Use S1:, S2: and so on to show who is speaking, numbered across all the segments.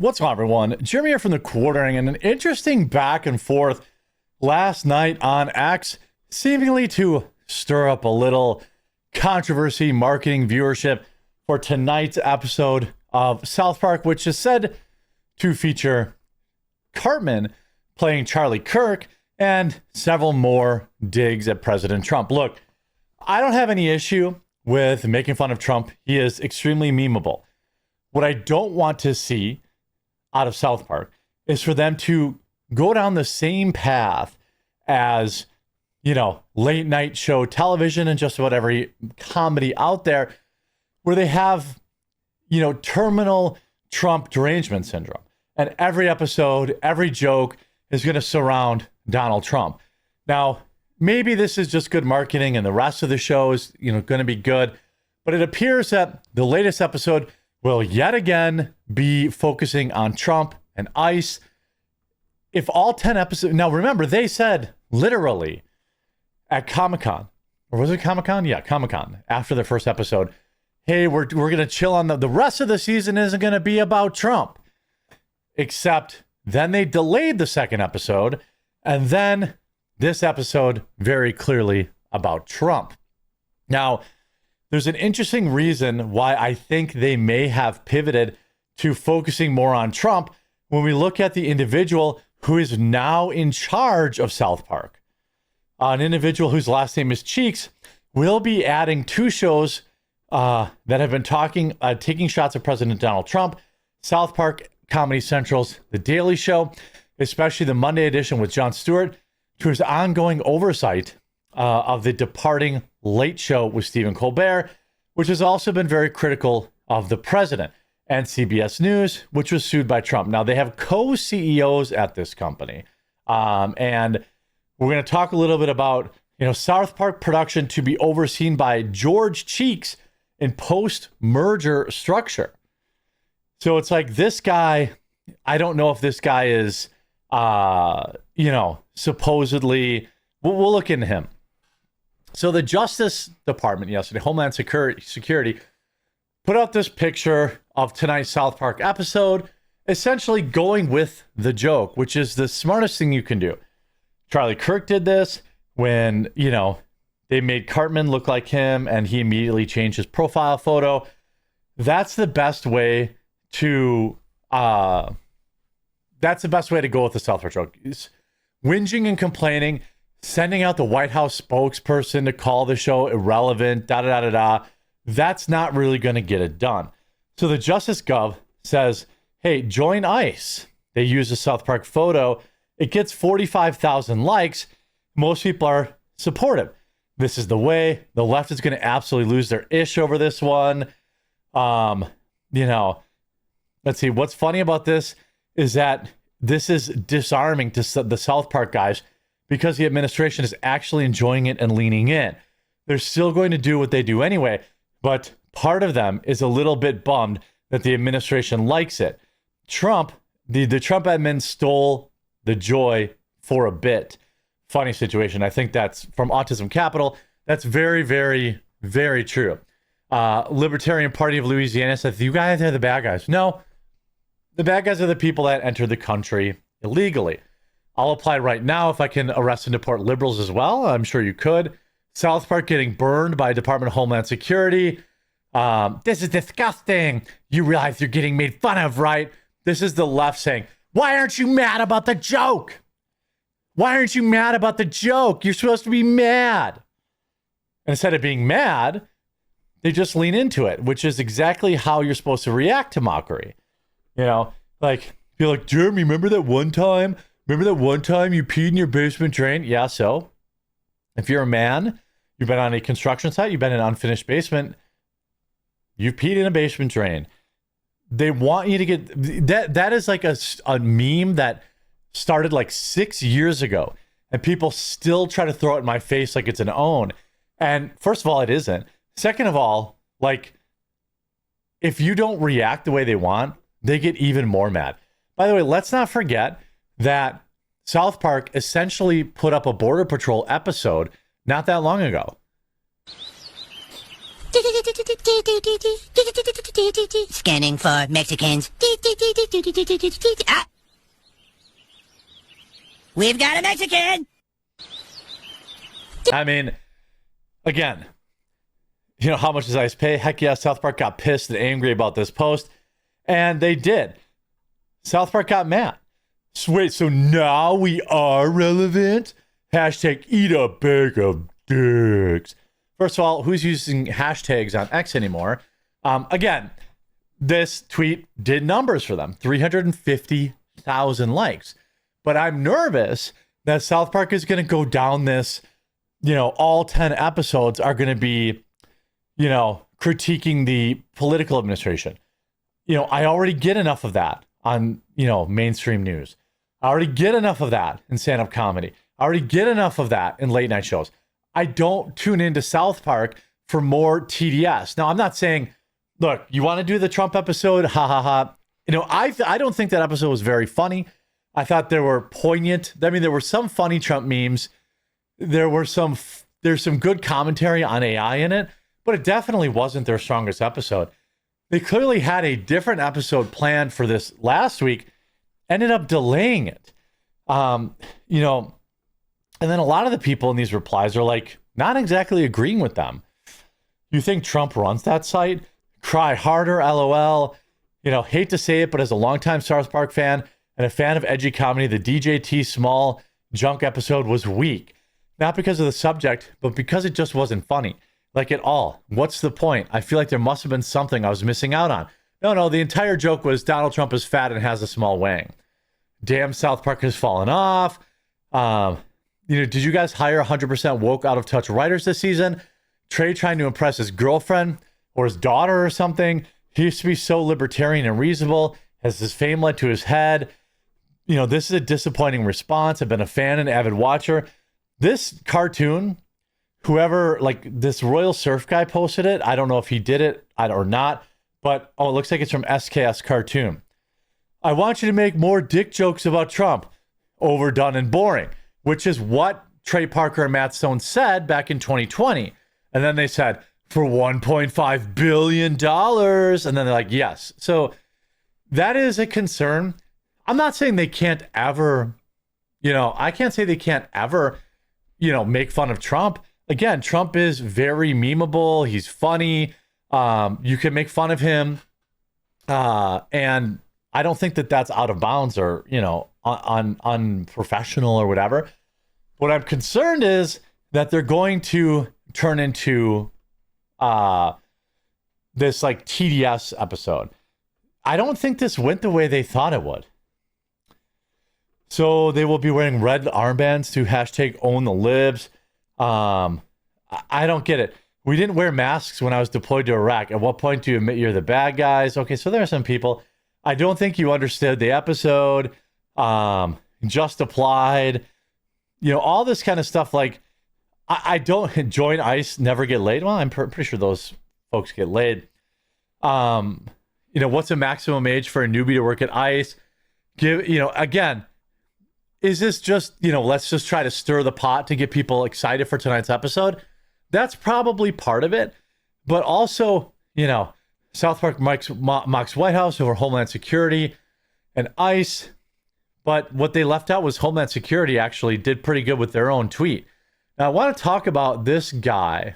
S1: What's up, everyone? Jeremy here from The Quartering, and an interesting back and forth last night on X, seemingly to stir up a little controversy, marketing, viewership for tonight's episode of South Park, which is said to feature Cartman playing Charlie Kirk and several more digs at President Trump. Look, I don't have any issue with making fun of Trump. He is extremely memeable. What I don't want to see out of South Park is for them to go down the same path as, late night show television and just about every comedy out there, where they have, terminal Trump derangement syndrome. And every episode, every joke is going to surround Donald Trump. Now, maybe this is just good marketing and the rest of the show is, going to be good. But it appears that the latest episode will yet again be focusing on Trump and ICE. If all 10 episodes... Now, remember, they said literally at Comic-Con, or was it Comic-Con? Yeah, Comic-Con, after the first episode, hey, we're going to chill on the rest of the season isn't going to be about Trump. Except then they delayed the second episode, and then this episode very clearly about Trump. Now, there's an interesting reason why I think they may have pivoted to focusing more on Trump when we look at the individual who is now in charge of South Park. An individual whose last name is Cheeks will be adding two shows that have been taking shots at President Donald Trump: South Park, Comedy Central's The Daily Show, especially the Monday edition with Jon Stewart, to his ongoing oversight of the departing Late Show with Stephen Colbert, which has also been very critical of the president, and CBS News, which was sued by Trump. Now, they have co-CEOs at this company, and we're going to talk a little bit about, South Park production to be overseen by George Cheeks in post-merger structure. So it's like this guy, I don't know if this guy is, supposedly, we'll look into him. So the Justice Department yesterday, Homeland Security, put out this picture of tonight's South Park episode, essentially going with the joke, which is the smartest thing you can do. Charlie Kirk did this when, they made Cartman look like him and he immediately changed his profile photo. That's the best way to go with the South Park joke. It's whinging and complaining, sending out the White House spokesperson to call the show irrelevant, that's not really going to get it done. So the Justice Gov says, hey, join ICE. They use a South Park photo. It gets 45,000 likes. Most people are supportive. This is the way. The left is going to absolutely lose their ish over this one. Let's see. What's funny about this is that this is disarming to the South Park guys, because the administration is actually enjoying it and leaning in. They're still going to do what they do anyway, but part of them is a little bit bummed that the administration likes it. Trump, the Trump admin stole the joy for a bit. Funny situation. I think that's from Autism Capital. That's very, very, very true. Libertarian Party of Louisiana says, you guys are the bad guys. No, the bad guys are the people that entered the country illegally. I'll apply right now if I can arrest and deport liberals as well. I'm sure you could. South Park getting burned by Department of Homeland Security. This is disgusting. You realize you're getting made fun of, right? This is the left saying, why aren't you mad about the joke? Why aren't you mad about the joke? You're supposed to be mad. And instead of being mad, they just lean into it, which is exactly how you're supposed to react to mockery. Be like, Jeremy, remember that one time you peed in your basement drain? Yeah, so if you're a man, you've been on a construction site, you've been in an unfinished basement, you've peed in a basement drain. They want you to get that is like a meme that started like 6 years ago, and people still try to throw it in my face like it's an own. And first of all, it isn't. Second of all, if you don't react the way they want, they get even more mad. By the way, let's not forget that South Park essentially put up a Border Patrol episode not that long ago.
S2: Scanning for Mexicans. Ah. We've got a Mexican!
S1: I mean, again, you know, how much does ICE pay? Heck yeah, South Park got pissed and angry about this post. And they did. South Park got mad. So wait, so now we are relevant? Hashtag eat a bag of dicks. First of all, who's using hashtags on X anymore? Again, this tweet did numbers for them. 350,000 likes. But I'm nervous that South Park is going to go down this, you know, all 10 episodes are going to be, you know, critiquing the political administration. You know, I already get enough of that on, you know, mainstream news. I already get enough of that in stand-up comedy. I already get enough of that in late night shows. I don't tune into South Park for more TDS. Now, I'm not saying, look, you want to do the Trump episode? Ha ha ha. You know, I don't think that episode was very funny. I thought there were poignant. I mean, there were some funny Trump memes. There's some good commentary on AI in it, but it definitely wasn't their strongest episode. They clearly had a different episode planned for this last week, ended up delaying it. You know, and then a lot of the people in these replies are like, not exactly agreeing with them. You think Trump runs that site? Cry harder, LOL. You know, hate to say it, but as a longtime South Park fan and a fan of edgy comedy, the DJT Small junk episode was weak. Not because of the subject, but because it just wasn't funny. Like at all. What's the point? I feel like there must have been something I was missing out on. No, the entire joke was Donald Trump is fat and has a small wang. Damn, South Park has fallen off. You know, did you guys hire 100% woke out of touch writers this season? Trey trying to impress his girlfriend or his daughter or something. He used to be so libertarian and reasonable. Has his fame led to his head? You know, this is a disappointing response. I've been a fan and avid watcher. This cartoon, whoever, like this Royal Surf guy posted it. I don't know if he did it or not, but it looks like it's from SKS Cartoon. I want you to make more dick jokes about Trump. Overdone and boring, which is what Trey Parker and Matt Stone said back in 2020. And then they said, for $1.5 billion. And then they're like, yes. So that is a concern. I'm not saying they can't ever, you know, I can't say they can't ever, you know, make fun of Trump. Again, Trump is very memeable. He's funny. You can make fun of him. And I don't think that that's out of bounds or, you know, unprofessional or whatever. What I'm concerned is that they're going to turn into this like TDS episode. I don't think this went the way they thought it would. So they will be wearing red armbands to hashtag own the libs. I don't get it. We didn't wear masks when I was deployed to Iraq. At what point do you admit you're the bad guys? Okay, so there are some people. I don't think you understood the episode. Just applied. You know, all this kind of stuff. Like, I don't join ICE, never get laid. Well, I'm pretty sure those folks get laid. You know, what's the maximum age for a newbie to work at ICE? You know, again, is this just, you know, let's just try to stir the pot to get people excited for tonight's episode? That's probably part of it. But also, you know, South Park mocks White House over Homeland Security and ICE. But what they left out was Homeland Security actually did pretty good with their own tweet. Now, I want to talk about this guy.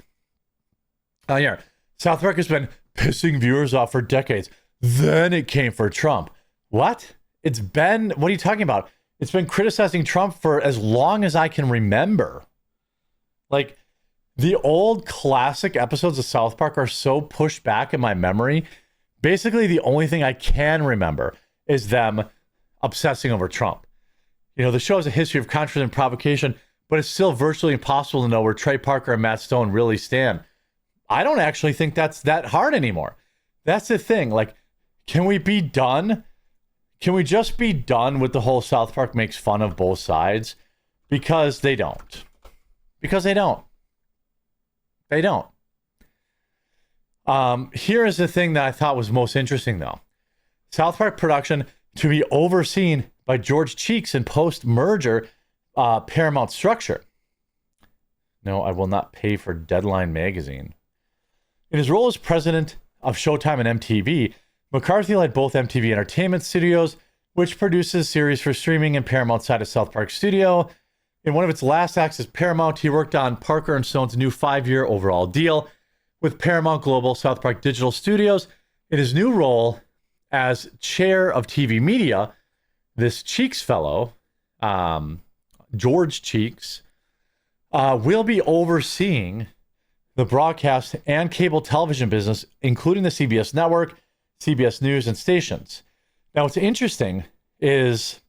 S1: Here, South Park has been pissing viewers off for decades. Then it came for Trump. What? What are you talking about? It's been criticizing Trump for as long as I can remember. Like, the old classic episodes of South Park are so pushed back in my memory. Basically, the only thing I can remember is them obsessing over Trump. You know, the show has a history of controversy and provocation, but it's still virtually impossible to know where Trey Parker and Matt Stone really stand. I don't actually think that's that hard anymore. That's the thing. Like, can we be done? Can we just be done with the whole South Park makes fun of both sides? Because they don't. Because they don't. They don't. Here is the thing that I thought was most interesting, though. South Park production to be overseen by George Cheeks in post-merger Paramount structure. No, I will not pay for Deadline magazine. In his role as president of Showtime and MTV, McCarthy led both MTV Entertainment Studios, which produces series for streaming, and Paramount's side of South Park Studio. In one of its last acts as Paramount, he worked on Parker and Stone's new 5-year overall deal with Paramount Global South Park Digital Studios. In his new role as chair of TV media, this Cheeks fellow, George Cheeks, will be overseeing the broadcast and cable television business, including the CBS network, CBS News, and stations. Now, what's interesting is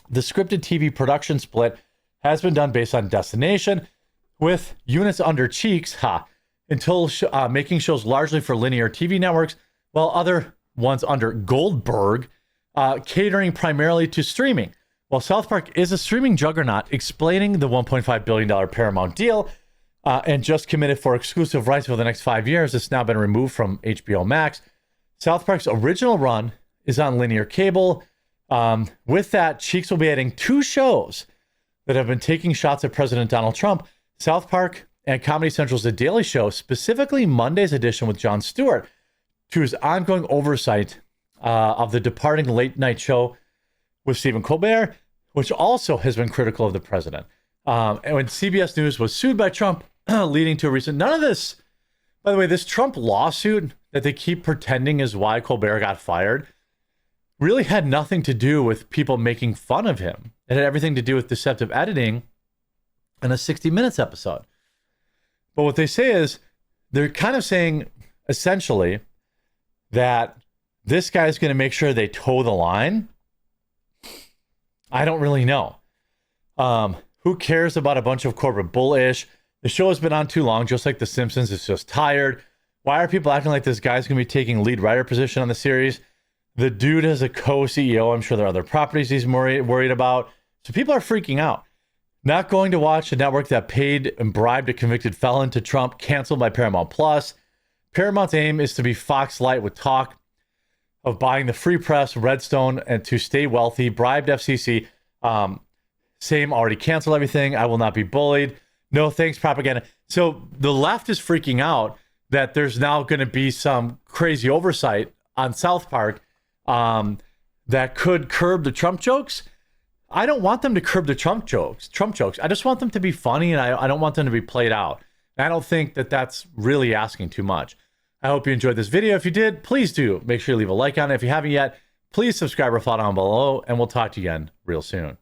S1: the scripted TV production split has been done based on destination, with units under Cheeks, until making shows largely for linear TV networks, while other ones under Goldberg, catering primarily to streaming. While South Park is a streaming juggernaut, explaining the $1.5 billion Paramount deal and just committed for exclusive rights for the next 5 years, it's now been removed from HBO Max. South Park's original run is on linear cable. With that, Cheeks will be adding 2 shows that have been taking shots at President Donald Trump: South Park and Comedy Central's The Daily Show, specifically Monday's edition with Jon Stewart, to his ongoing oversight of the departing late night show with Stephen Colbert, which also has been critical of the president. And when CBS News was sued by Trump, leading to a recent, none of this, by the way, this Trump lawsuit that they keep pretending is why Colbert got fired, really had nothing to do with people making fun of him. It had everything to do with deceptive editing in a 60 Minutes episode. But what they say is, they're kind of saying, essentially, that this guy's going to make sure they toe the line. I don't really know. Who cares about a bunch of corporate bullish? The show has been on too long, just like The Simpsons. It's just tired. Why are people acting like this guy's going to be taking lead writer position on the series? The dude is a co-CEO. I'm sure there are other properties he's worried about. So people are freaking out. Not going to watch a network that paid and bribed a convicted felon to Trump, canceled by Paramount Plus. Paramount's aim is to be Fox Light, with talk of buying the Free Press, Redstone, and to stay wealthy. Bribed FCC. Same, already canceled everything. I will not be bullied. No thanks, propaganda. So the left is freaking out that there's now going to be some crazy oversight on South Park that could curb the Trump jokes. I don't want them to curb the Trump jokes. I just want them to be funny, and I don't want them to be played out. And I don't think that that's really asking too much. I hope you enjoyed this video. If you did, please do make sure you leave a like on it. If you haven't yet, please subscribe or follow down below, and we'll talk to you again real soon.